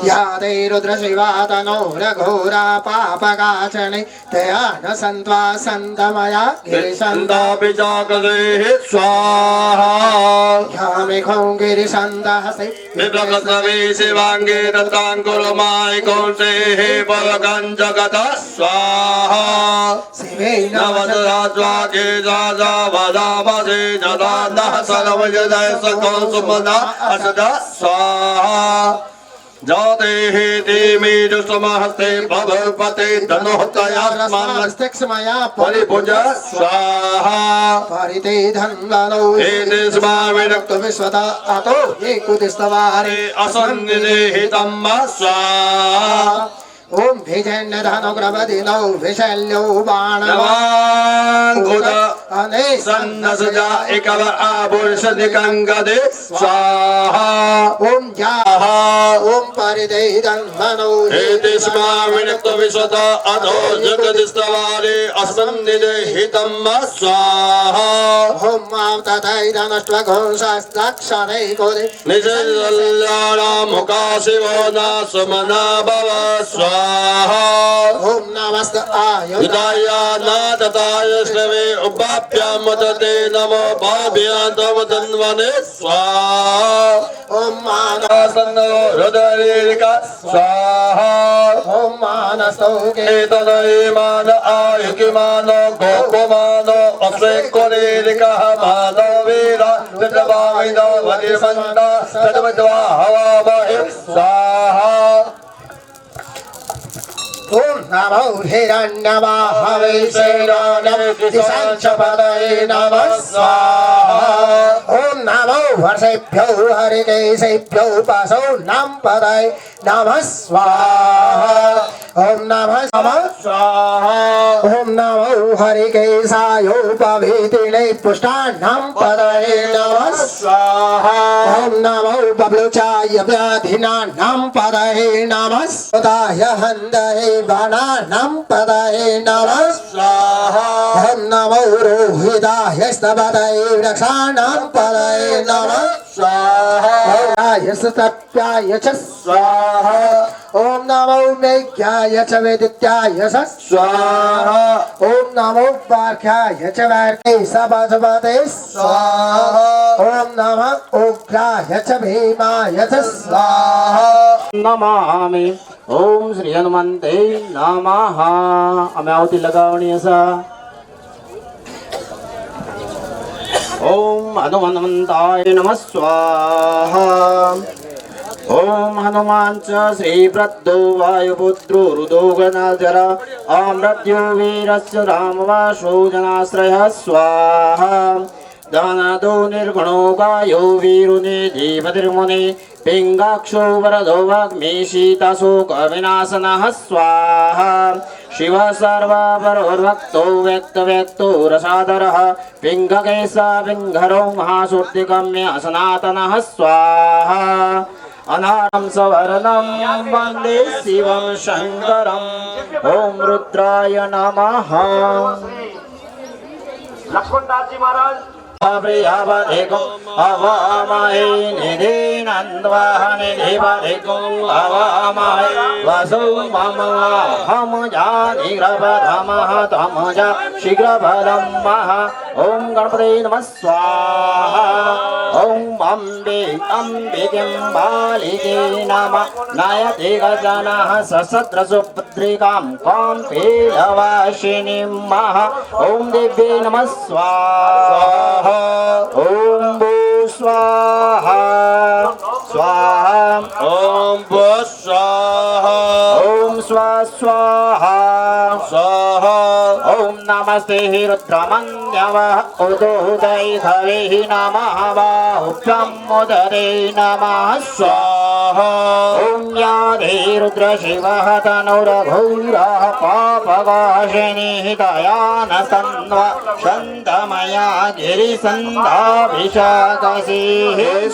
या ते रुद्रशिवा तनो रघोरा पापकाचने तया न सन्त्वा सन्तमया गिरिशन्तापि जागदेः स्वाहा यामिखं गिरिशन्तहसे विप्रकसवे शिवाङ्गे दत्तां कुरु माय कौन्तेः पवकं जगतः स्वाहा शिवे नवदराज्वाके जाजा वदामसे जदानः सर्वजदय सकल सुमना असदा स्वाहा जाते हे देवी दुष्टमहस्ते भवपते धनुहतयास्मान्मस्तक्षमया परिपूजा स्वाहा परिते धन्वनो हे देशमाविनक्त विश्वता अतो ये कुतिस्तवारे असन्निहितं स्वाहा ओम भिजन्न धनुग्रवदिनो विशल्यो बाणवाङ्कुत अने सन्नसजा एकव आभूषदिकङ्गदे स्वाहा ओम जाहा ओम परिदे धन्वनो हे देशमाविनक्त विश्वता अधो जगदिस्तवारे असन्निहितं स्वाहा ओम मावतदै धनष्ट्वघोषस्तक्षणे कोदे निजल्लामुका शिवो नासमना भव स्वाहा ओम नमस्त आयुधाय नादताय श्रवे उपाभ्याम तते नमो भाभ्यान्तम तन्वने स्वाहा ओम मानसन्नो हृदयेका स्वाहा ओम मानसो केतनयमान आयुकिमानो गोपमानो अप्रेकोरेरिकः मानो वीरा तद्भाविनो वदिसन्ता तद्वद्वा हवामहे स्वाहा ओम नमो हिरण्यवाहवे सेनानमतिशांशपदये नमः स्वाहा ओम नमो वर्षेभ्यो हरिकेशेभ्यो पाशो नम पदये नमः स्वाहा ओम नमः स्वाहा ओम नमो हरिकेशायोपवीतिने पुष्टान्नं पदये नमः स्वाहा ओम नमो बब्लुचाय व्याधिनान्नं पदये नमः स्वाहा हन्दये बाणानां पदये नमः स्वाहा ओम नमो रोहिताय स्तपदये वृक्षाणां पदये नमः स्वाहा यस्तप्याय च स्वाहा ओम नमो मेघ्याय च वेदित्याय च स्वाहा ओम नमो पार्ख्याय च वार्के सपदपते स्वाहा ओम नमः उग्राय च भीमाय च स्वाहा नमामि ओम श्री हनुमंते नमः अमे आवती लगावणी असा ओम हनुमन्ताय नमः स्वाहा ओम हनुमान च श्रीप्रद्धो वायुपुत्रो रुदो गणाधर अमृत्यो वीरस्य रामवासो जनाश्रयः स्वाहा दानादो निर्गुणो गायो वीरुनि धीमतिर्मुनि पिङ्गाक्षो वरदो वाग्मीशीताशोकविनाशनः स्वाहा शिवः सर्वपरोर्भक्तो व्यक्तव्यक्तो रसादरः पिङ्गकेशा पिङ्गरो महासूर्तिगम्य सनातनः स्वाहा अनारं सवर्णं वन्दे शिवं शङ्करम् ॐ रुद्राय नमः लक्ष्मणदास जी महाराज अवामहे निधिनन्द्वाहने देवधिकम् अवामहे वसो मम हम जानिग्रपधमः तमजा शीघ्रपदं मः ॐ गणपते नमः स्वाहा ॐ अम्बिके बालिके नमः नयति गजनः सशस्त्रसुपुत्रिकां कां पीलवासिनीं मः ॐ देव्ये नमः स्वाहा ओम भू स्वाहा स्वाहा ओम भू स्वाहा ओम स्वाहा स्वाहा ओम नमस्ते रुद्रमन्यवः उदोदय हरिः नमः बाहुभ्यं मुदरे नमः स्वाहा ओम यादे रुद्रशिवः तनुरघोरः पापवासिनीः दयानसन्वा शन्तमया गिरिसन्धाभिषाकसीः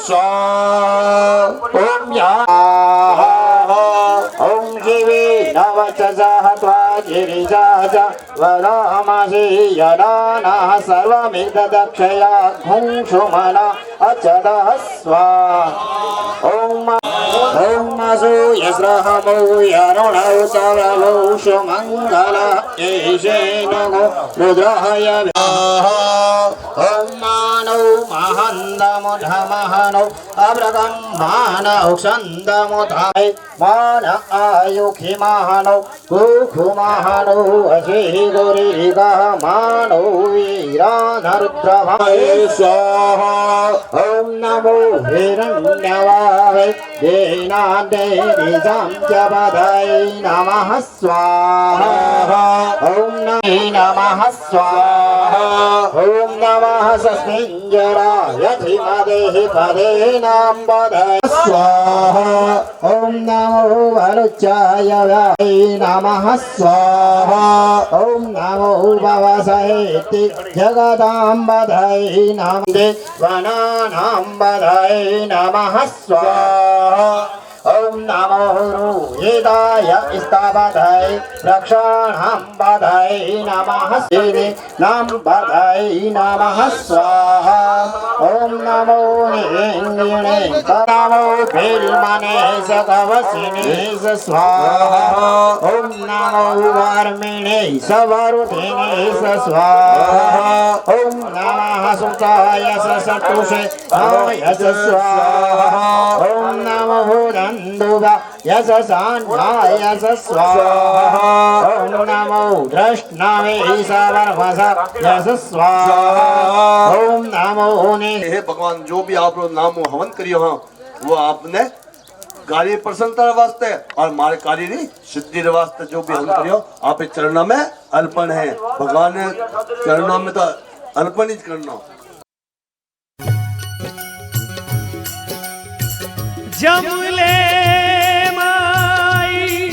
स्वाहा ओम या ओम शिवे नवचसः त्वा गिरिजाज वरामसि यदानः सर्वमिददक्षया घुंषुमला अचदः स्वाहा ओम ॐ असूयस्रहमो यरुणौ सौरभौ सुमङ्गल एषेनो रुद्रहय ॐ मानौ महन्दमुधमहनौ अब्रगन्मानौ छन्दमुधाय मान आयुखिमहनौ कुखुमहनौ अशि गुरिगः मानौ वीराधरुद्रभाय स्वाहा ॐ नमो हिरण्यवाहै देनादेवीजां च पदयै नमः स्वाहा ॐ नमः स्वाहा ॐ नमः सस्मिञ्जराय धीमहि पदेनां पदये स्वाहा ॐ नमो वरुचाय वै नमः स्वाहा ॐ नमो भवसहेति जगदां पदये नमः वनानां पदये नमः स्वाहा ॐ नमो रुहिताय स्थापदये रक्षाणां पदये नमः नाम पदये नमः स्वाहा ॐ नमो निंगिणे नमो बिल्मने सकवसिने स्वाहा ॐ नमो वर्मिणे सवरुधिने स्वाहा ॐ नमः सुताय सतुषे आय स्वाहा ॐ नमो नन्दुगा यशसान्नाय स्वाहा ॐ नमो दृष्णवे सवर्वस यश स्वाहा ॐ नमो हे भगवान, जो भी आप लोग नाम हवन करियो हाँ वो आपने कार्य प्रसन्नता वास्ते और हमारे कार्य नहीं सिद्धि वास्ते जो भी हवन करियो आप चरणों में अर्पण है। भगवान ने चरणों में तो अर्पण ही करना। जमले माई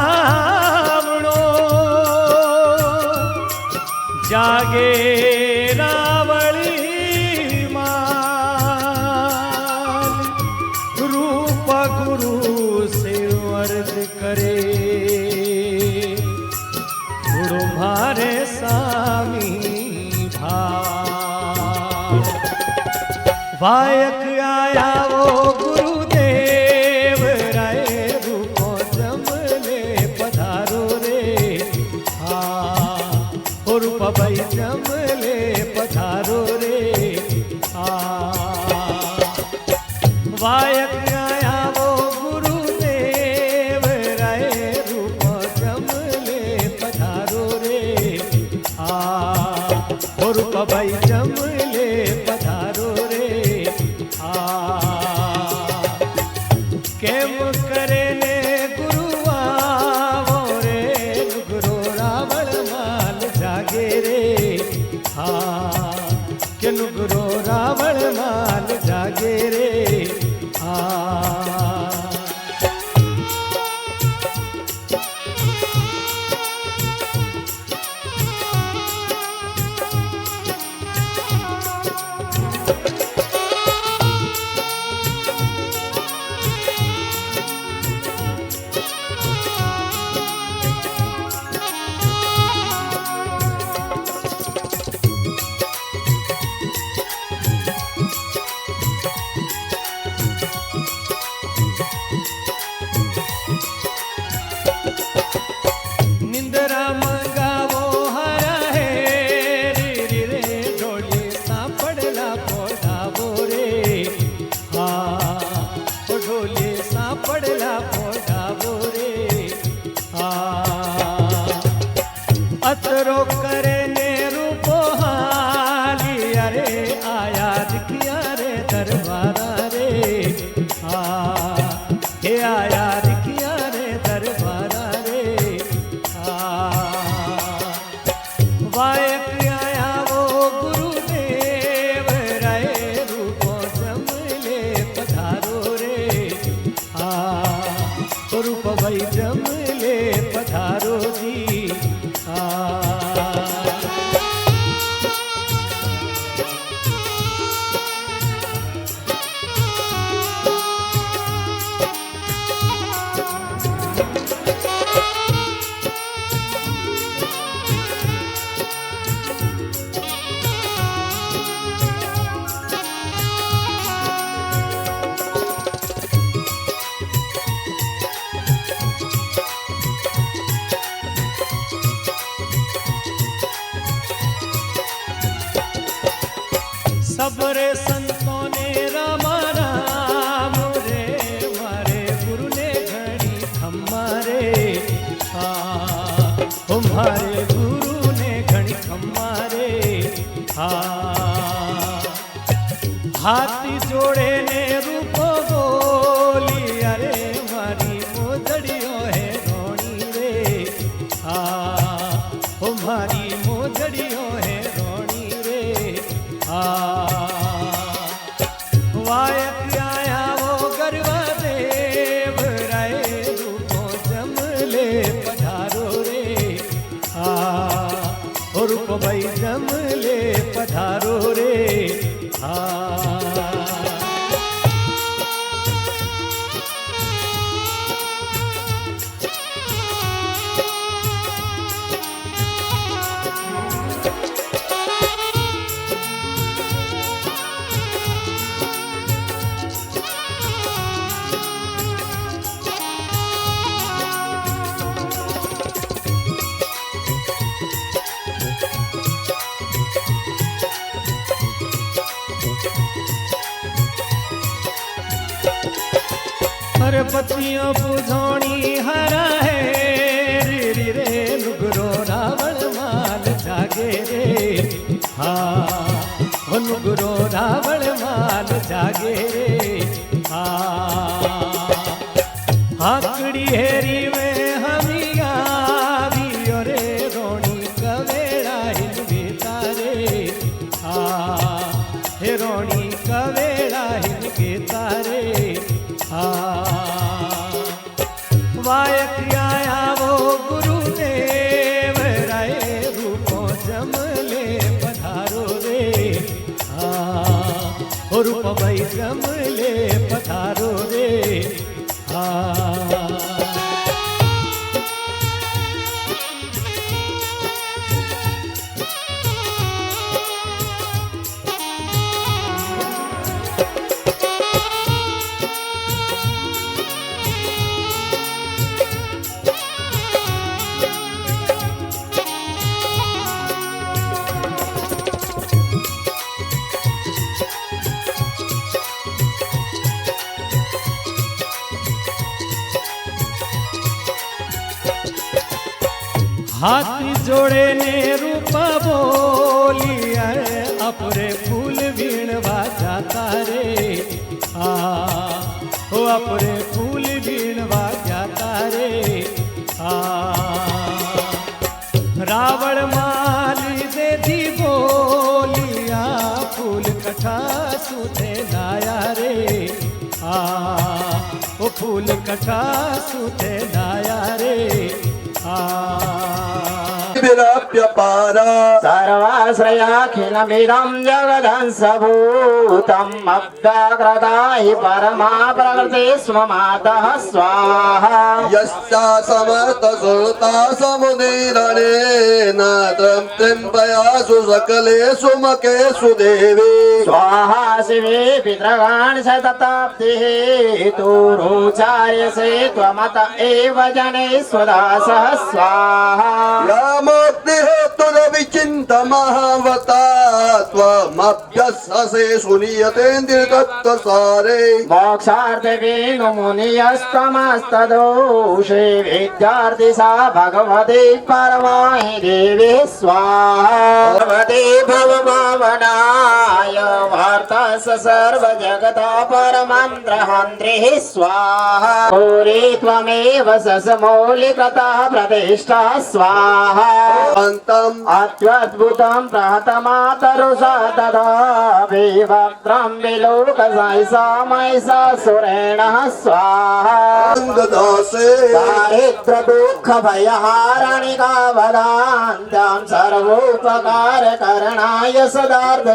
जावणो जागे रावळी मान रूप गुरु से वर्द करे गुरु मारे सामी भाव वायक आया वो गुरुदेव राय रूपो जमले पधारो रे हाँ रूप भाई जमले पधारो रे हाँ वायक आया वो गुरुदेव राय रूपो जमले पधारो रे हाँ रूप भाई जमले पधारो रे केम करे ने गुरु आवो रे गुरु रावण माल जागे रे हाँ किन गुरु रावण माल जागे रे हाँ सबरे संतों ने रामा राम रे मारे गुरु ने घड़ी खम्मा रे तुम्हारे गुरु ने घड़ी खम्मा रे हाथी जोड़े ने रूपो बोली अरे मारी मोजड़ियों है रोणी रे तुम्हारी मोजड़ियों है रोणी रे वायक आया वो गरवा देव राय रूपो जमले पधारो रे रूप भाई जमले पधारो रे अरे बत्तियों बुझोनी हरा है री रे नुगरो रावण माल जागे रे वो नुगरो रावण माल जागे रे आकड़ी हेरी में हमिया भी रे रोणी कवेड़ा हिल बेतारे हे रोणी कवेड़ा हिल बेतारे वायक आया वो गुरुदेव राय रूपो जमले पधारो रे रूप भाई जमले पधारो रे हाथी जोड़े ने रूप बोली अपरे फूल वीणवा जाता रे ओ अपरे फूल वीणवा जाता रे रावण माली दे दी बोलिया फूल कठा सुधे लाया रे ओ फूल कठा सुधे लाया रे विरप्यपारा सर्वाश्रयाखिलमिदं जगदंसभूतम् अव्याकृता हि परमा प्रकृति स्म मातः स्वाहा यस्या समर्थ सुरता समुदीरणेन त्र्यम्बयासु सकलेषु मकेषु देवी स्वाहा शिवे पितृगान् शतताप्तिः तुरुचार्यसे त्वमत एव जने स्वदासः स्वाहा विचिन्तमहावता त्वमभ्यससे सुनीयतेन्द्रितत्वसारे मोक्षार्थे वेणुमुनियस्तमस्तदोषे विद्यार्थी सा भगवती परमाहि देवी स्वाहा भगवती भवभावनाय वार्तास सर्वजगता परमन्त्रहन्त्रिः स्वाहा गौरी त्वमेव ससमौलिकता प्रतिष्ठा स्वाहा अन्तम् अत्युद्भुतं प्रहतमातरुषा तदा विवक्त्रं विलोकसैषा महिषासुरेणः स्वाहा अङ्गदासे दारिद्र्य दुःख भयहारणिका वदान्त्यां सर्वोपकारकरणाय सदार्थ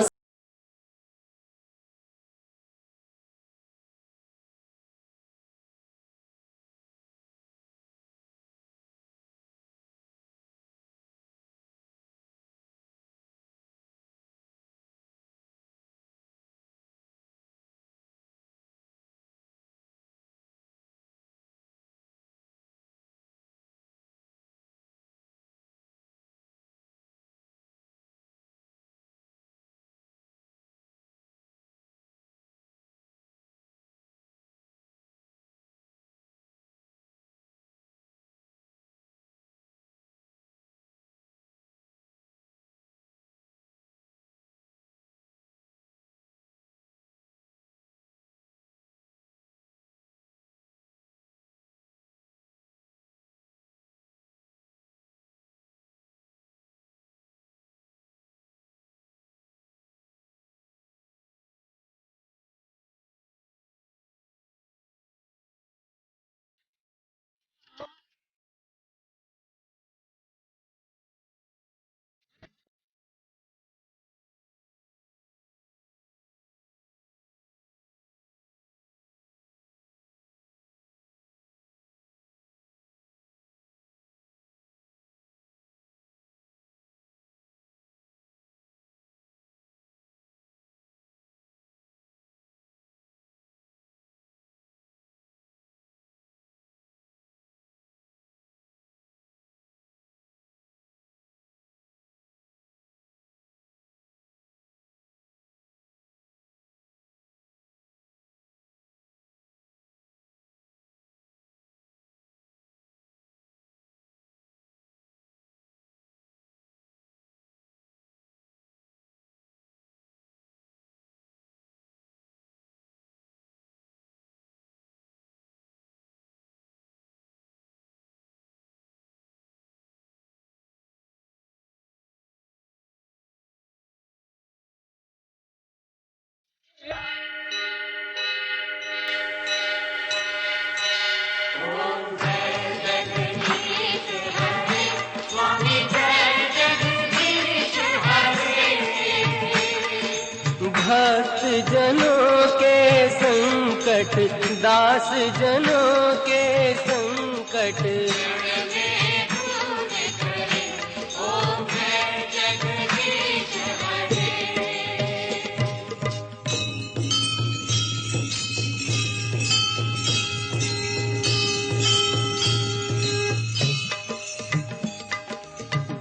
भक्त जनों के संकट, दास जनों के संकट।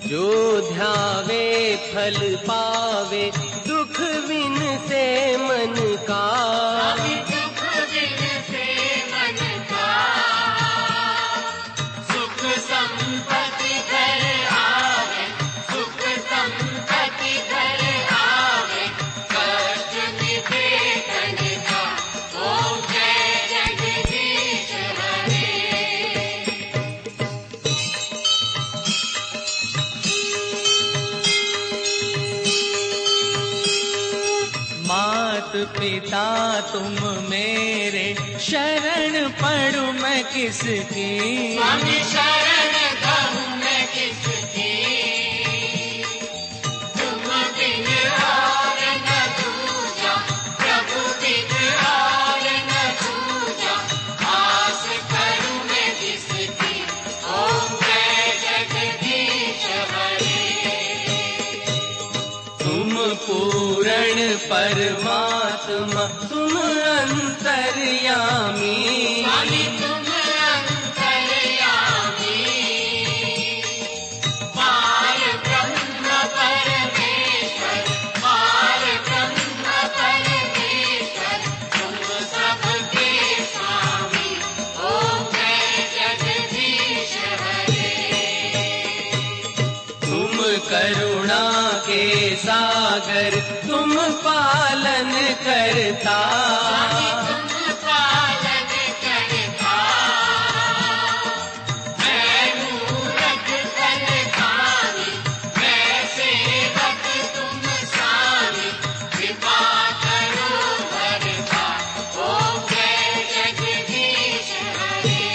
जो ध्यावे फल पावे, दुख बिन से मन का। दुख बिन से मन का, सुख संपत्ति घर आवे, सुख संपत्ति घर आवे, कष्ट मिटे तन का। ओम जय जगदीश हरे। मात पिता तुम मेरे, शरण पड़ूं मैं किसकी। स्वामी शरण कहूँ मैं किसकी। तुम बिन और न दूजा, प्रभु बिन और न दूजा, आस करूँ मैं किसकी। ओम जय जगदीश हरे। तुम पूर्ण परमात्मा, तुम अंतर्यामी। स्वामी तुम अंतर्यामी, पार ब्रह्म परमेश्वर, पार ब्रह्म परमेश्वर, तुम सबके स्वामी। ओम जय जगदीश हरे। तुम करुणा के सागर, तुम पालन करता। तुम पालन करता, मैं मूरख फलदानी, मैं सेवक तुम स्वामी। कृपा करो भरता। ओम जय जगदीश हरे।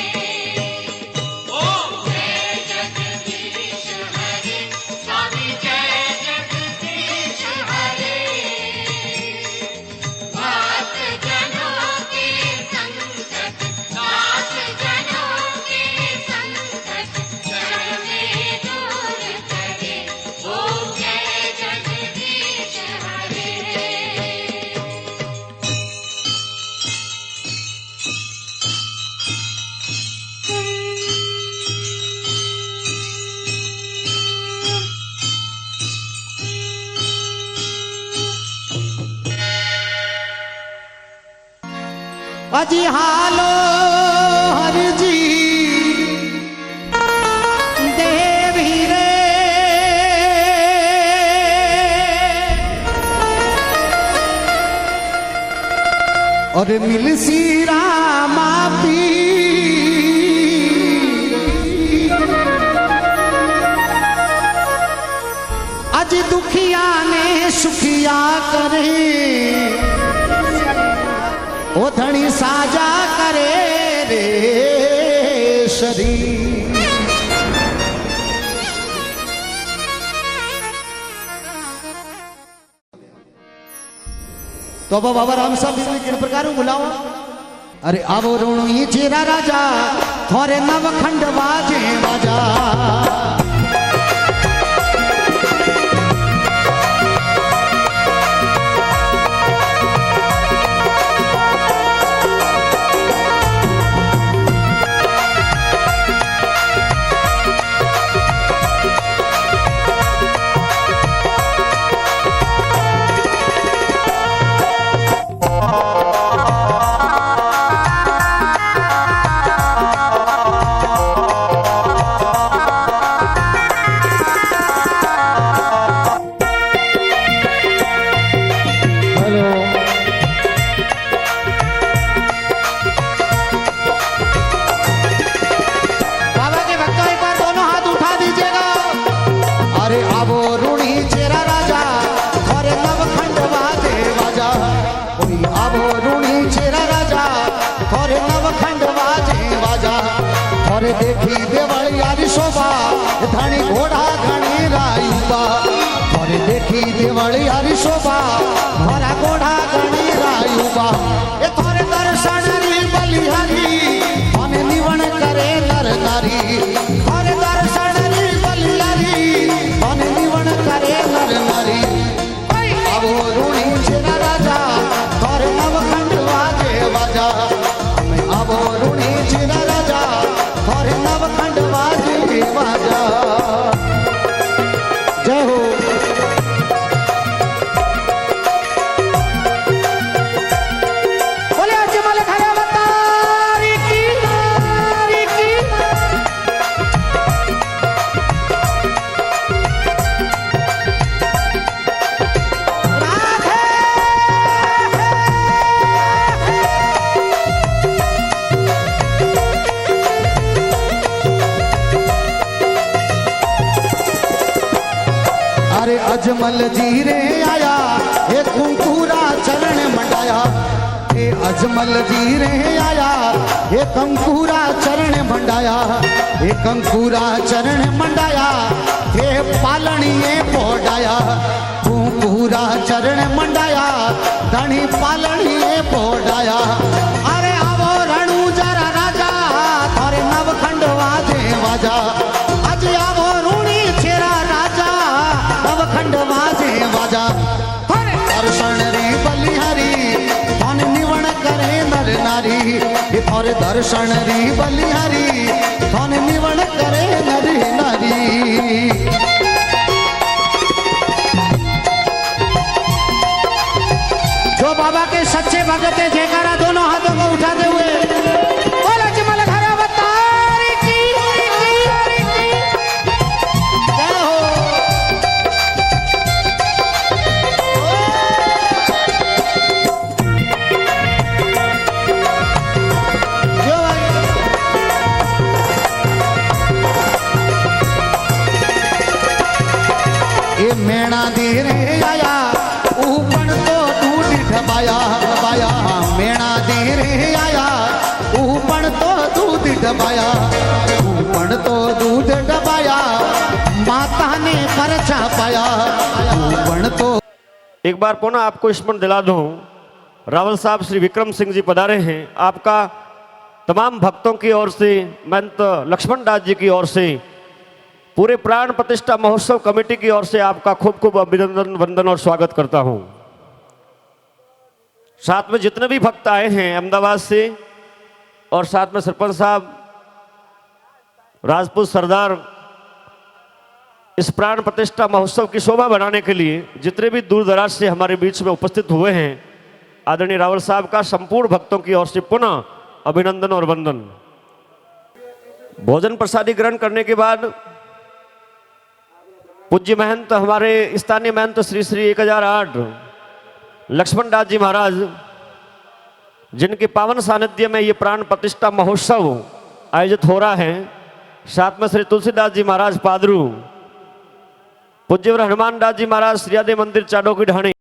ओम जय जगदीश हरे। स्वामी जय जगदीश हरे। भक्त जनों के संकट, दास जनों के संकट, क्षण में दूर करे। ओम जय जगदीश हरे। अजी हालो हर जी देवी रे, और मिल सी रामा पी। अज दुखिया ने सुखिया करे, ओ धनी साजा करे रे शरीर। तो बाबा राम साहब किन प्रकार बुलाओ। अरे आवो ऋणु ही चेरा राजा, थोरे नवखंड बाजे बाजा। और देखी देवल यारी शोभा धनी घोड़ा घनी रायुबा। और देखी देवल यारी शोभा गोढ़ा गणी रायुबा ये थारे दर्शन री बलिहारी थाने निवण करे नर नारी थारे दर्शन री बलिहारी थाने निवण करे नर नारी आवो ऋणी छेरा राजा थारे नवखंड वाजे वाजा आवो ऋणी छेरा राजा थारे नवखंड वाजे वाजा जय हो बोले अजमल खड़ा बतारी की राधे अरे अजमल जी रे आया हे कुंकुरा चरण मंडाया हे अजमल जी रे आया हे कंकुरा चरण मंडाया हे कंकुरा चरण मंडाया हे पालणीए पोडाया कुंकुरा चरण मंडाया धनी पालणीए पोडाया अरे आवो रणु जरा राजा थारे नवखंड वाजे वाजा आज आवो ऋणी छेरा राजा नवखंड वाजे वाजा थारे दर्शन री बलिहारी थाने निवण करे नर नारी ये थारे दर्शन री बलिहारी थाने निवण करे नर नारी जो बाबा के सच्चे भगत है जयकारा दोनों हाथों को उठाते हुए बोलो अजमल खड़ा बतारी की जय हो जो भाई ये मेणा दे रे आया ऊपन तो दूध ढबाया ढबाया मेणा दे रे आया ऊपन तो दूध ढबाया ऊपन तो दूध ढबाया माता ने परछा पाया ऊपन तो एक बार पुनः आपको स्मरण दिला दूं, रावल साहब श्री विक्रम सिंह जी पधारे हैं। आपका तमाम भक्तों की ओर से, महंत लक्ष्मण दास जी की ओर से, पूरे प्राण प्रतिष्ठा महोत्सव कमेटी की ओर से आपका खूब खूब अभिनंदन, वंदन और स्वागत करता हूं। साथ में जितने भी भक्त आए हैं अहमदाबाद से और साथ में सरपंच साहब, राजपूत सरदार, इस प्राण प्रतिष्ठा महोत्सव की शोभा बढ़ाने के लिए जितने भी दूर दराज से हमारे बीच में उपस्थित हुए हैं, आदरणीय रावल साहब का संपूर्ण भक्तों की ओर से पुनः अभिनंदन और वंदन। भोजन प्रसादी ग्रहण करने के बाद पूज्य महंत, हमारे स्थानीय महंत श्री श्री 1008 लक्ष्मण दास जी महाराज, जिनके पावन सानिध्य में ये प्राण प्रतिष्ठा महोत्सव आयोजित हो रहा है, साथ में श्री तुलसीदास जी महाराज पादरू, पूज्य हनुमान दास जी महाराज श्रीयादे मंदिर चाडो की ढाणी,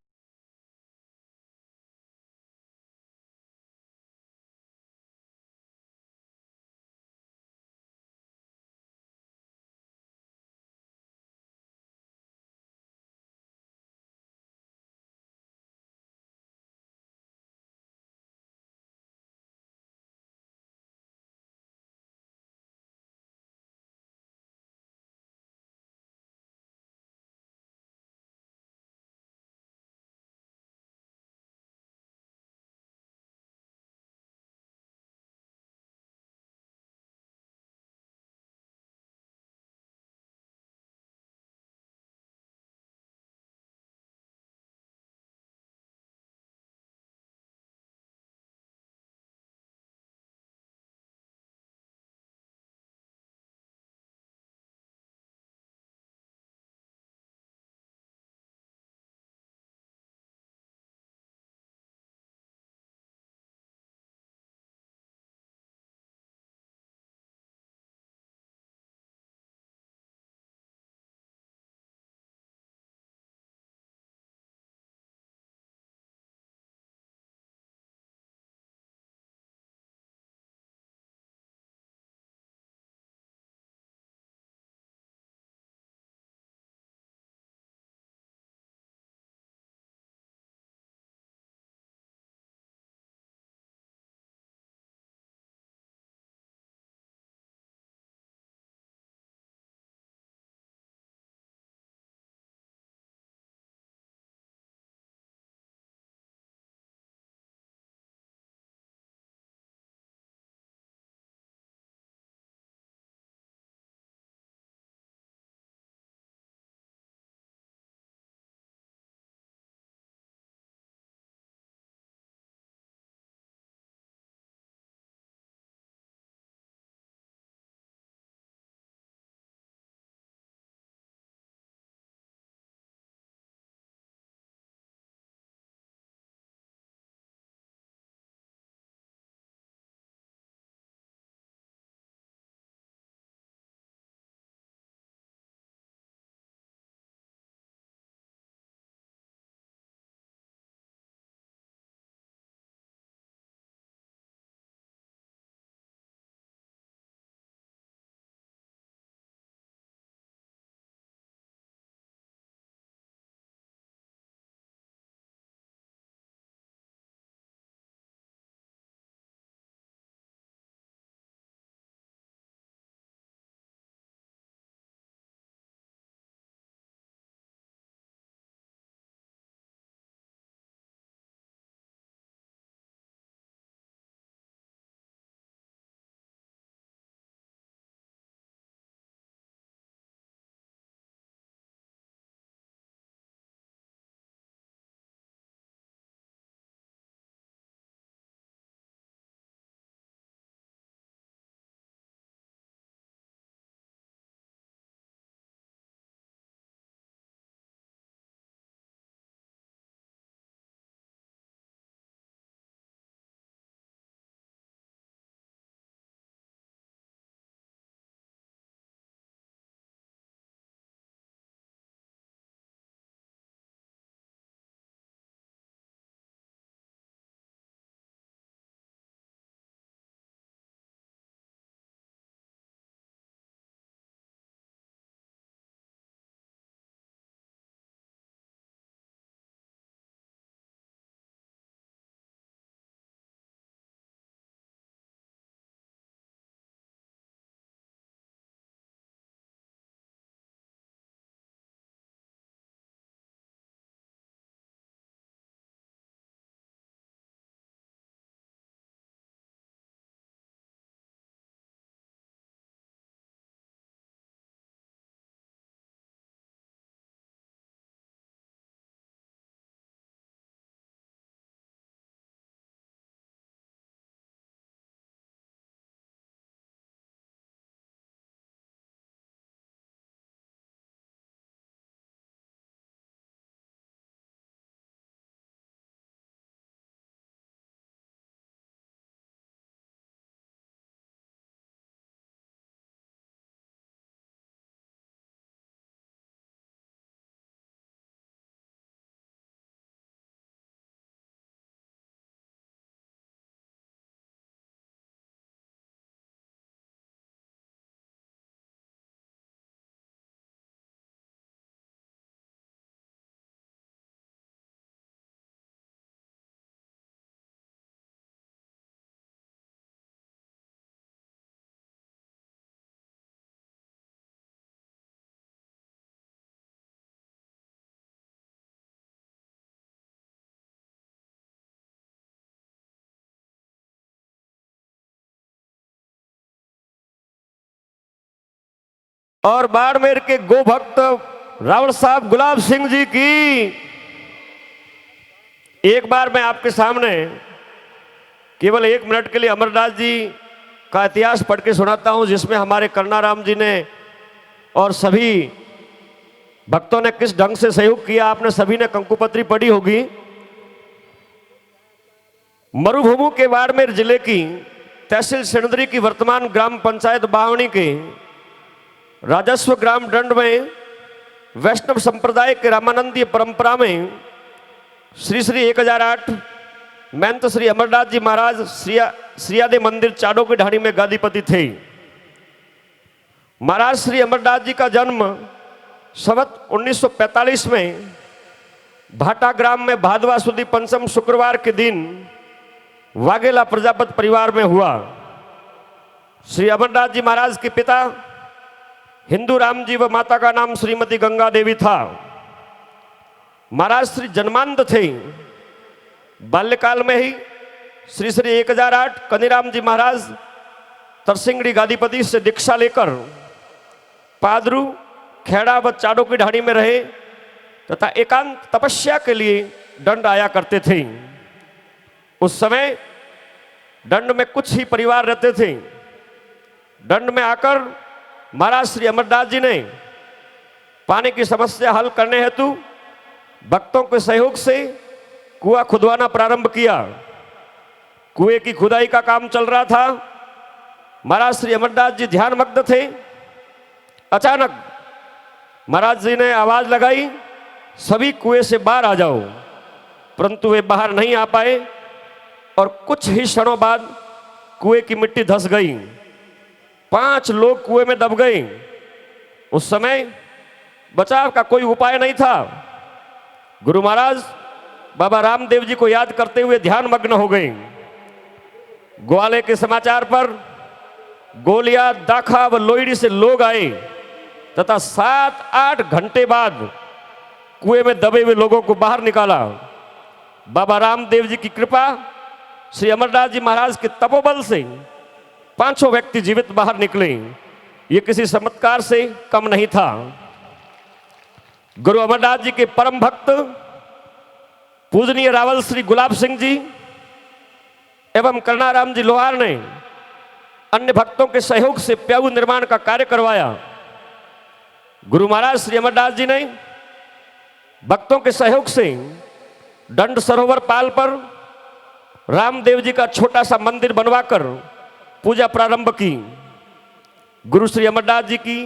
और बाड़मेर के गो भक्त रावल साहब गुलाब सिंह जी की। एक बार मैं आपके सामने केवल 1 मिनट के लिए अमरदास जी का इतिहास पढ़ के सुनाता हूं, जिसमें हमारे करनाराम जी ने और सभी भक्तों ने किस ढंग से सहयोग किया। आपने सभी ने कंकुपत्री पढ़ी होगी। मरुभूमि के बाड़मेर जिले की तहसील सिणदरी की वर्तमान ग्राम पंचायत बावणी के राजस्व ग्राम दंड में वैष्णव संप्रदाय के रामानंदीय परंपरा में श्री श्री 1008 महंत श्री अमरदास जी महाराज श्रियादे मंदिर चाडो की ढाणी में गादीपति थे। महाराज श्री अमरदास जी का जन्म संवत 1945 में भाटा ग्राम में भादवा सुदी पंचम शुक्रवार के दिन वाघेला प्रजापत परिवार में हुआ। श्री अमरदास जी महाराज के पिता हिंदू राम जी व माता का नाम श्रीमती गंगा देवी था। महाराज श्री जन्मांध थे। बाल्यकाल में ही श्री श्री 1008 कनीराम जी महाराज तरसिंगड़ी गादीपति से दीक्षा लेकर पादरू खेड़ा व चाडो की ढाणी में रहे तथा एकांत तपस्या के लिए दंड आया करते थे। उस समय दंड में कुछ ही परिवार रहते थे। दंड में आकर महाराज श्री अमरदास जी ने पानी की समस्या हल करने हेतु भक्तों के सहयोग से कुआं खुदवाना प्रारंभ किया। कुएं की खुदाई का काम चल रहा था। महाराज श्री अमरदास जी ध्यानमग्न थे। अचानक महाराज जी ने आवाज लगाई, सभी कुएं से बाहर आ जाओ। परंतु वे बाहर नहीं आ पाए और कुछ ही क्षणों बाद कुएं की मिट्टी धंस गई। 5 लोग कुएं में दब गए। उस समय बचाव का कोई उपाय नहीं था। गुरु महाराज बाबा रामदेव जी को याद करते हुए ध्यानमग्न हो गए। ग्वाले के समाचार पर गोलिया, दाखा व लोईड़ी से लोग आए तथा 7-8 घंटे बाद कुएं में दबे हुए लोगों को बाहर निकाला। बाबा रामदेव जी की कृपा, श्री अमरदास जी महाराज के तपोबल से 5 व्यक्ति जीवित बाहर निकले। ये किसी चमत्कार से कम नहीं था। गुरु अमरदास जी के परम भक्त पूजनीय रावल श्री गुलाब सिंह जी एवं करनाराम जी लोहार ने अन्य भक्तों के सहयोग से प्याऊ निर्माण का कार्य करवाया। गुरु महाराज श्री अमरदास जी ने भक्तों के सहयोग से दंड सरोवर पाल पर रामदेव जी का छोटा सा मंदिर बनवाकर पूजा प्रारंभ की। गुरु श्री अमरदास जी की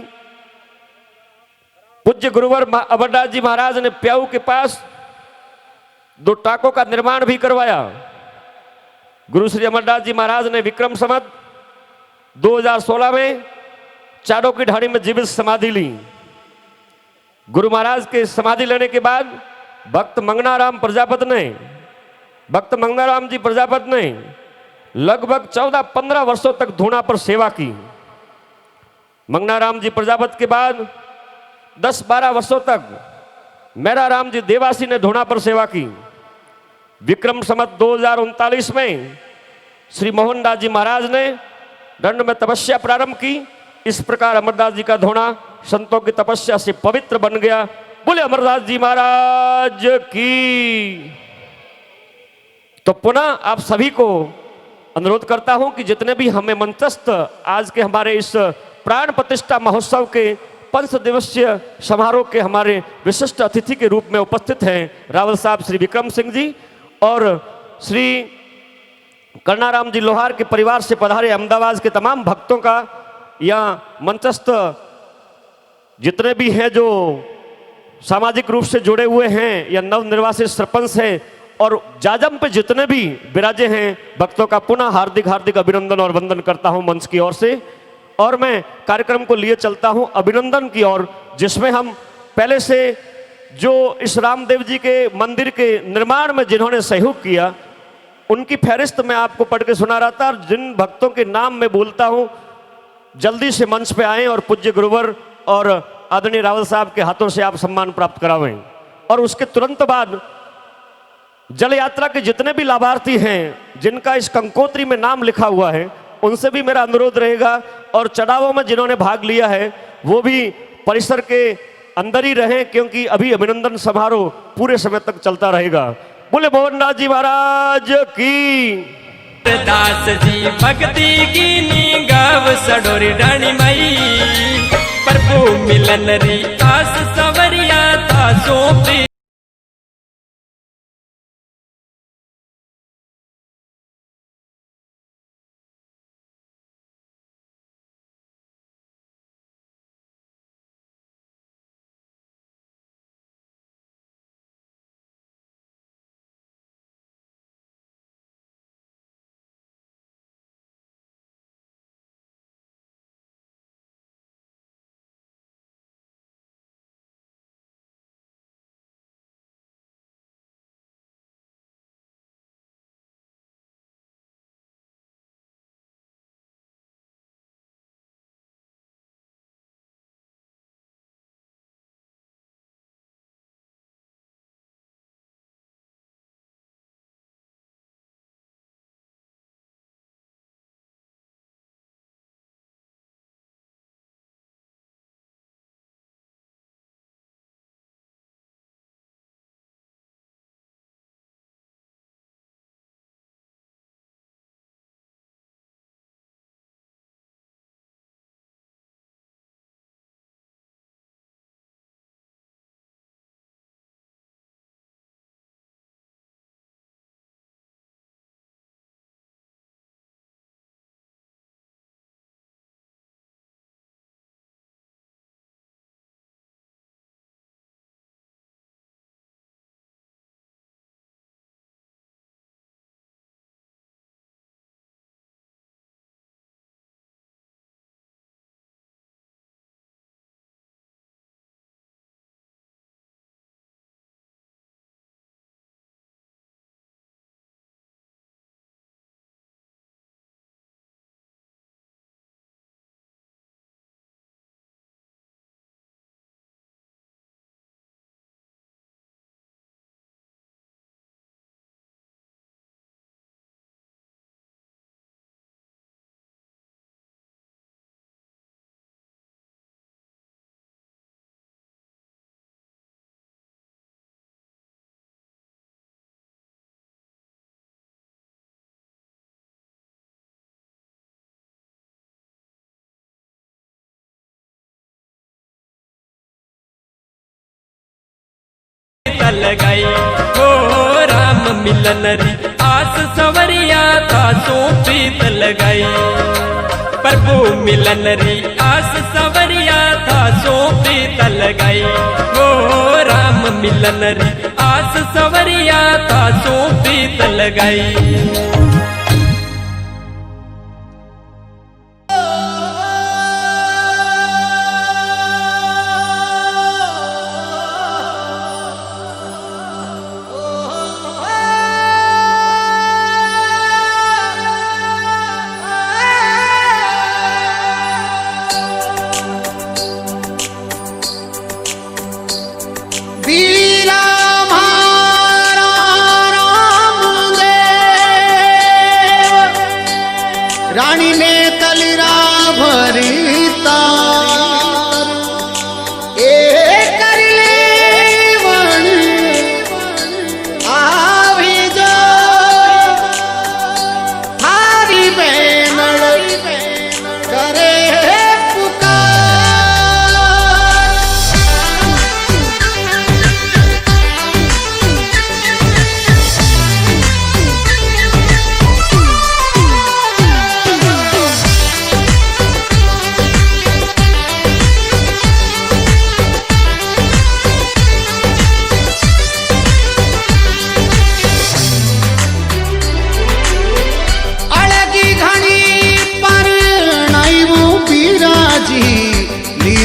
पूज्य गुरुवर अमरदास जी महाराज ने प्याऊ के पास 2 टाकों का निर्माण भी करवाया। गुरु श्री अमरदास जी महाराज ने विक्रम संवत 2016 में चाडो की ढाणी में जीवित समाधि ली। गुरु महाराज के समाधि लेने के बाद भक्त मंगनाराम जी प्रजापत ने लगभग 14-15 वर्षों तक धूना पर सेवा की। मंगनाराम जी प्रजापत के बाद 10-12 वर्षों तक मेराराम जी देवासी ने धूना पर सेवा की। विक्रम संवत 2039 में श्री मोहनदास जी महाराज ने दंड में तपस्या प्रारंभ की। इस प्रकार अमरदास जी का धूना संतों की तपस्या से पवित्र बन गया। बोले अमरदास जी महाराज की। तो पुनः आप सभी को अनुरोध करता हूं कि जितने भी हमें मंचस्थ आज के हमारे इस प्राण प्रतिष्ठा महोत्सव के 5 दिवसीय समारोह के हमारे विशिष्ट अतिथि के रूप में उपस्थित हैं रावल साहब श्री विक्रम सिंह जी और श्री करनाराम जी लोहार के परिवार से पधारे अहमदाबाद के तमाम भक्तों का, या मंचस्थ जितने भी हैं जो सामाजिक रूप से जुड़े हुए हैं या नवनिर्वासित सरपंच हैं और जाजम पे जितने भी विराजे हैं भक्तों का पुनः हार्दिक हार्दिक अभिनंदन और वंदन करता हूं मंच की ओर से। और मैं कार्यक्रम को लिए चलता हूं अभिनंदन की ओर, जिसमें हम पहले से जो इस रामदेव जी के मंदिर के निर्माण में जिन्होंने सहयोग किया उनकी फहरिस्त मैं आपको पढ़ के सुना रहा था। और जिन भक्तों के नाम मैं बोलता हूं जल्दी से मंच पे आएं और पूज्य गुरुवर और आदरणीय रावल साहब के हाथों से आप सम्मान प्राप्त करावें। और उसके तुरंत बाद जल यात्रा के जितने भी लाभार्थी हैं जिनका इस कंकोत्री में नाम लिखा हुआ है उनसे भी मेरा अनुरोध रहेगा, और चढ़ावों में जिन्होंने भाग लिया है वो भी परिसर के अंदर ही रहें, क्योंकि अभी अभिनंदन समारोह पूरे समय तक चलता रहेगा। बोले भुवननाथ जी महाराज की। दास जी भक्ति की नी गाव सडोरी डाणी माई, प्रभु मिलन री आस सवरिया तासों पे। लगाई हो राम मिलन री आस सवरिया तासों प्रीत लगाई, प्रभु मिलन री आस सवरिया तासों प्रीत लगाई हो राम मिलन री आस सवरिया तासों प्रीत लगाई। वीरा म्हारा रामदेव, रानी ने तलरा भरीता ए कर ले वन आवी जो थारी बेनड़ करे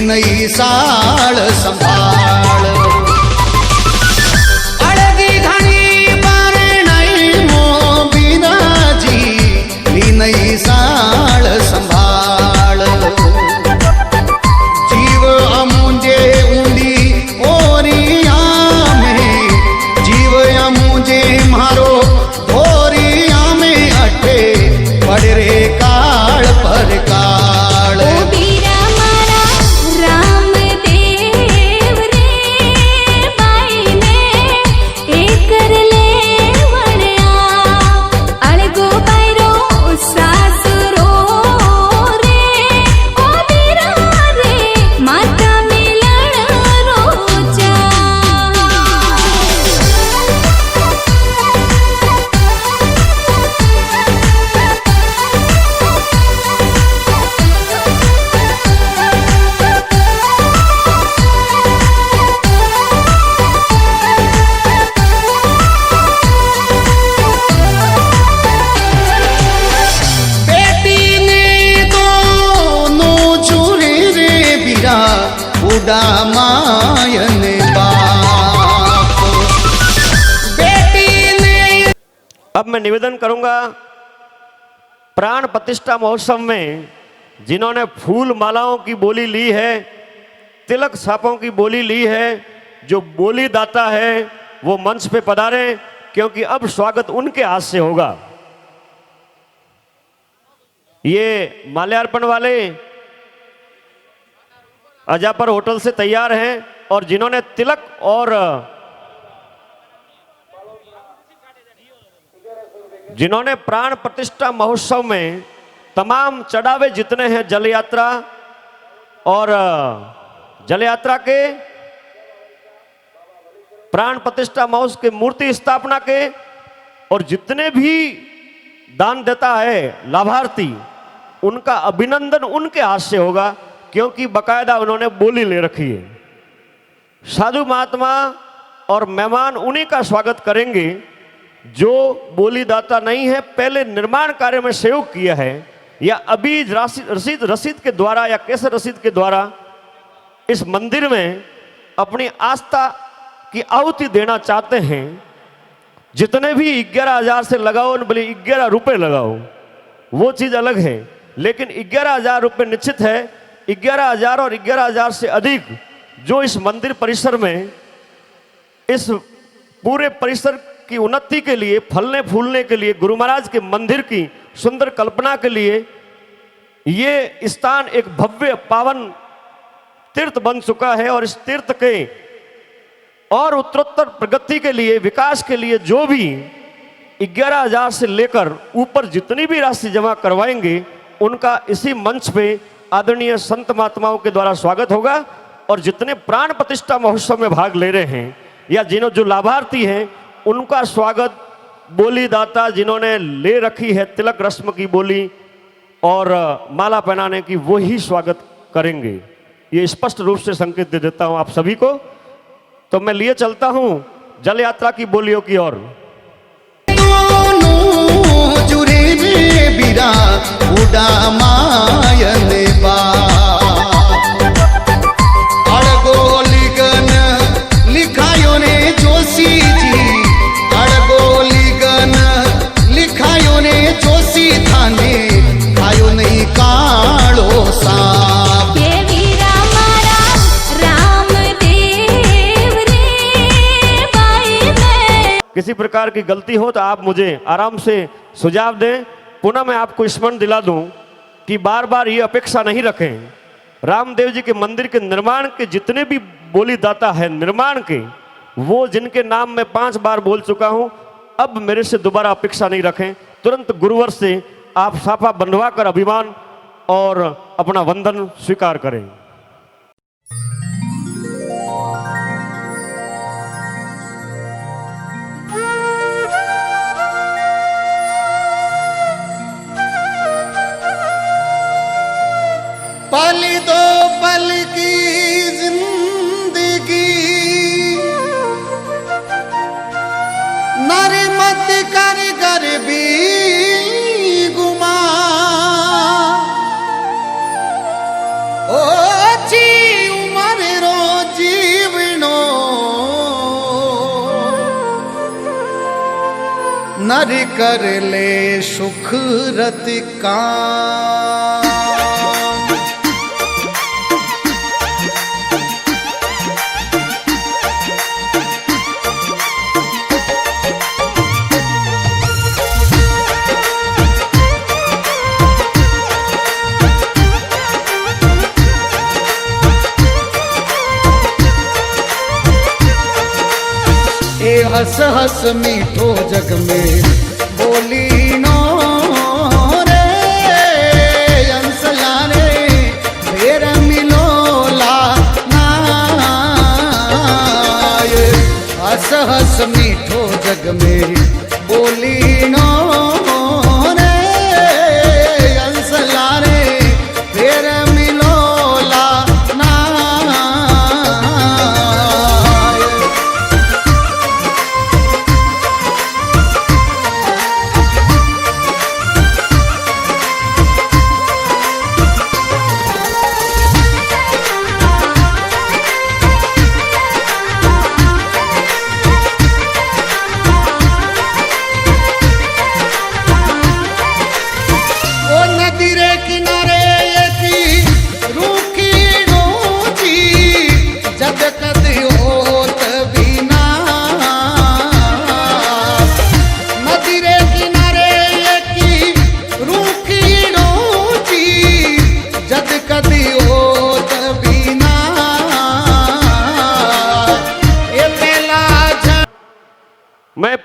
नई साल संभाल अड़गी घनी पर नई मो बिना जी नई साल संभाल जीव अमुंजे ऊंडी ओरिया में जीव अमुंजे मारो धोरिया में अठे पड़ रे काल पर काल। उड़ा मायन बाप। बेटी ने अब मैं निवेदन करूंगा, प्राण प्रतिष्ठा महोत्सव में जिन्होंने फूल मालाओं की बोली ली है, तिलक छापों की बोली ली है, जो बोली दाता है वो मंच पे पधारे, क्योंकि अब स्वागत उनके हाथ से होगा। ये माल्यार्पण वाले अजापर होटल से तैयार हैं और जिन्होंने तिलक और जिन्होंने प्राण प्रतिष्ठा महोत्सव में तमाम चढ़ावे जितने हैं, जल यात्रा और जल यात्रा के, प्राण प्रतिष्ठा महोत्सव के मूर्ति स्थापना के, और जितने भी दान देता है लाभार्थी, उनका अभिनंदन उनके हाथ से होगा, क्योंकि बकायदा उन्होंने बोली ले रखी है। साधु महात्मा और मेहमान उन्हीं का स्वागत करेंगे जो बोली दाता नहीं है, पहले निर्माण कार्य में सहयोग किया है, या अभी रसीद के द्वारा या कैसे रसीद के द्वारा इस मंदिर में अपनी आस्था की आहुति देना चाहते हैं। जितने भी 11,000 से लगाओ, भले 11 रुपये लगाओ, वो चीज़ अलग है, लेकिन 11,000 रुपये निश्चित है। 11,000 और 11,000 से अधिक जो इस मंदिर परिसर में, इस पूरे परिसर की उन्नति के लिए, फलने फूलने के लिए, गुरु महाराज के मंदिर की सुंदर कल्पना के लिए ये स्थान एक भव्य पावन तीर्थ बन चुका है। और इस तीर्थ के और उत्तरोत्तर प्रगति के लिए, विकास के लिए जो भी 11,000 से लेकर ऊपर जितनी भी राशि जमा करवाएंगे, उनका इसी मंच पे आदरणीय संत महात्माओं के द्वारा स्वागत होगा। और जितने प्राण प्रतिष्ठा महोत्सव में भाग ले रहे हैं या जो लाभार्थी हैं, उनका स्वागत बोली दाता जिन्होंने ले रखी है तिलक रस्म की बोली और माला पहनाने की, वो ही स्वागत करेंगे। ये स्पष्ट रूप से संकेत दे देता हूं आप सभी को। तो मैं लिए चलता हूं जल यात्रा की बोलियों की ओर। दोनों जुरे रे बिरा उड़ा मायन बाप। अड़गो लिगन लिखायो ने जोशी जी, अड़गो लिगन लिखायो ने जोशी थाने, खायो नहीं कालो सांप। ये वीरा मारा रामदेव रे भाई में। किसी प्रकार की गलती हो तो आप मुझे आराम से सुझाव दें। पुनः मैं आपको स्मरण दिला दूं कि बार बार ये अपेक्षा नहीं रखें। रामदेव जी के मंदिर के निर्माण के जितने भी बोली दाता है निर्माण के, वो जिनके नाम में 5 बार बोल चुका हूं, अब मेरे से दोबारा अपेक्षा नहीं रखें। तुरंत गुरुवर से आप साफा बंधवा कर अभिमान और अपना वंदन स्वीकार करें। पल दो पल की जिंदगी, नर मत कर कर भी गुमा। ओछी उमर रो जीवनो, नर कर ले सुख रत का। हंस हंस मीठो जग में बोली नो रे, अंसला रे फेर मिलो ला नाय। हंस हंस मीठो जग में बोली नो रे, अंसला रे फेर मिलो ला नाय।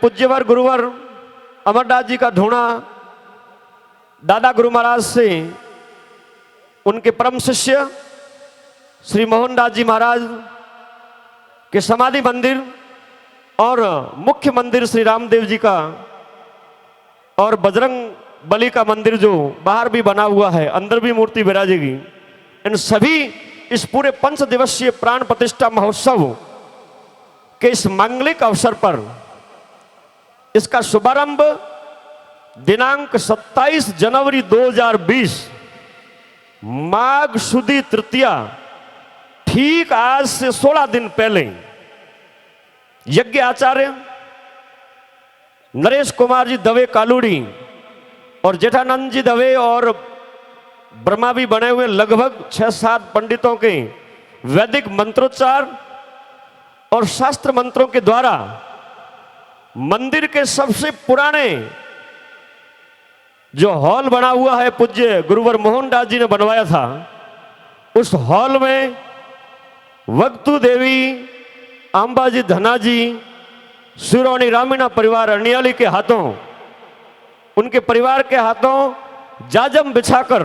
पूज्यवर गुरुवर अमरदास जी का ढूंढा दादा गुरु महाराज से उनके परम शिष्य श्री मोहनदास जी महाराज के समाधि मंदिर और मुख्य मंदिर श्री रामदेव जी का और बजरंग बली का मंदिर जो बाहर भी बना हुआ है, अंदर भी मूर्ति विराजेगी। इन सभी इस पूरे 5 दिवसीय प्राण प्रतिष्ठा महोत्सव के इस मांगलिक अवसर पर इसका शुभारंभ दिनांक 27 जनवरी 2020 माघ शुदी तृतीया, ठीक आज से 16 दिन पहले यज्ञ आचार्य नरेश कुमार जी दवे कालूड़ी और जेठानंद जी दवे और ब्रह्मा भी बने हुए लगभग 6-7 पंडितों के वैदिक मंत्रोच्चार और शास्त्र मंत्रों के द्वारा मंदिर के सबसे पुराने जो हॉल बना हुआ है पूज्य गुरुवर मोहनदास जी ने बनवाया था, उस हॉल में वक्तु देवी अंबाजी धनाजी सुरौनी रामीना परिवार अनियाली के हाथों, उनके परिवार के हाथों जाजम बिछाकर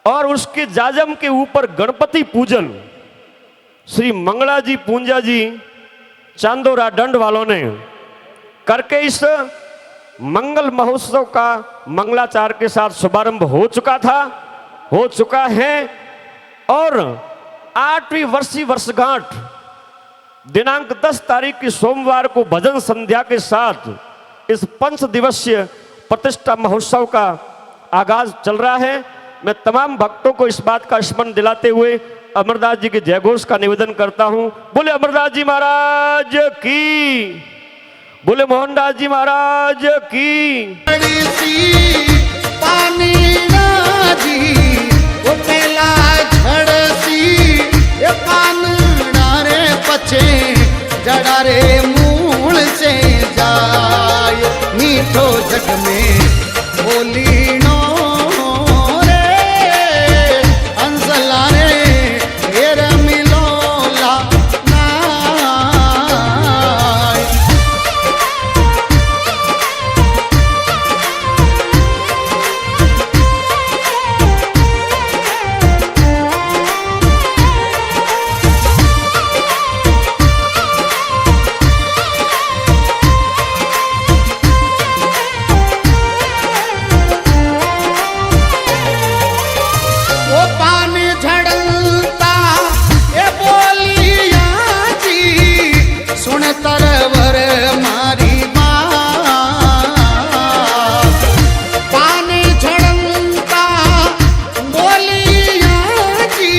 और उसके जाजम के ऊपर गणपति पूजन श्री मंगला जी पूंजा जी चांदोरा दंड वालों ने करके इस मंगल महोत्सव का मंगलाचार के साथ शुभारंभ हो चुका है। और 8वीं वर्षीय वर्षगांठ दिनांक 10 तारीख की सोमवार को भजन संध्या के साथ इस 5 दिवसीय प्रतिष्ठा महोत्सव का आगाज चल रहा है। मैं तमाम भक्तों को इस बात का स्मरण दिलाते हुए अमरदास जी के जयघोष का निवेदन करता हूं। बोले अमरदास जी महाराज की, बोले मोहनदास जी महाराज की। पानी जी वो पहला झड़सी ये कानड़ा रे पछे जड़ा रे मूल से जाय मीठो जग में बोली नो रे अंसला रे हेर मिलोला नाय। वो पानी झड़ता ये बोलिया जी सुन तरवर मारी बात। पानी झड़ता बोलिया जी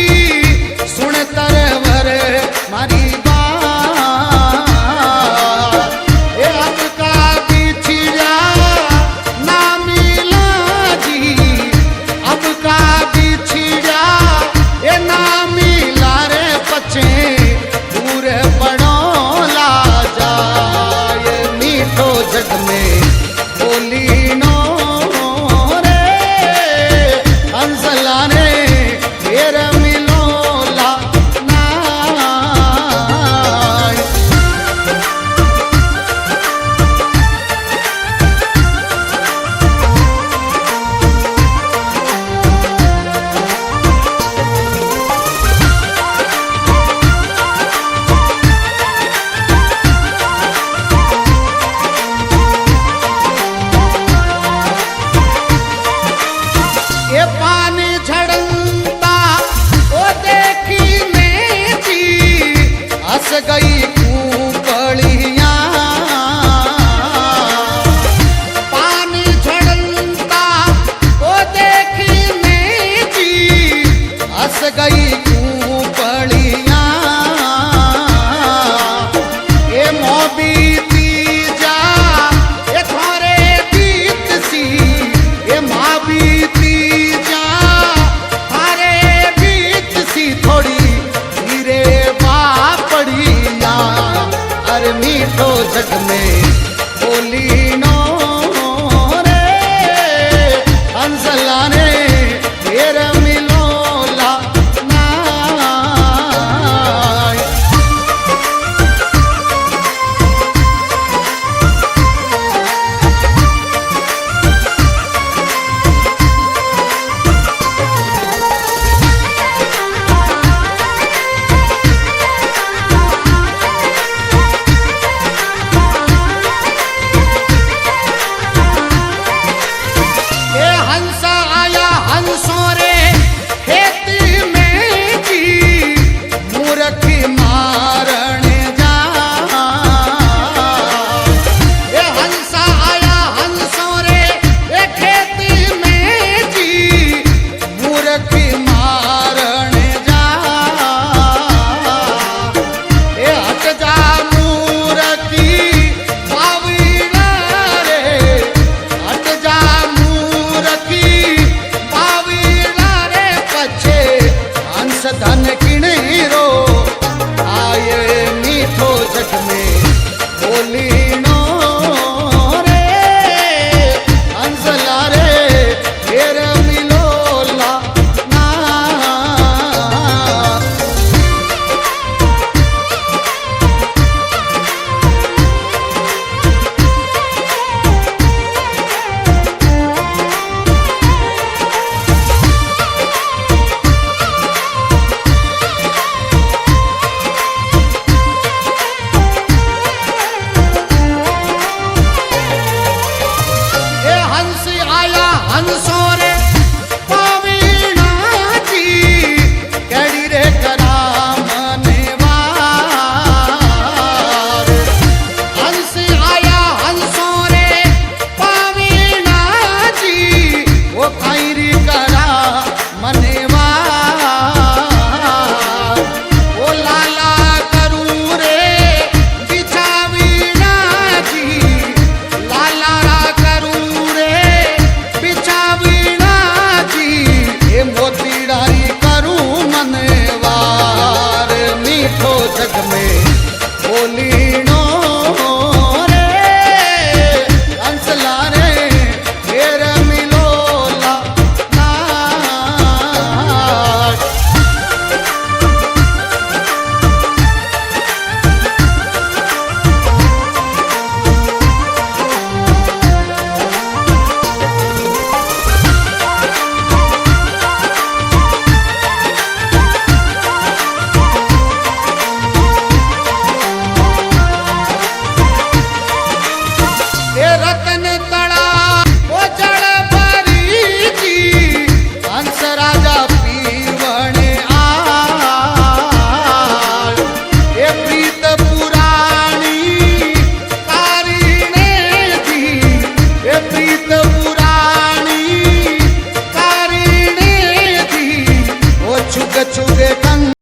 सुन तरवर मारी बात। ये अब का बिछड़ा ना मिला जी, अब का बिछड़ा ये ना मिला रे पछे दूर पड़ोला जाए मीठो जग में बोली नो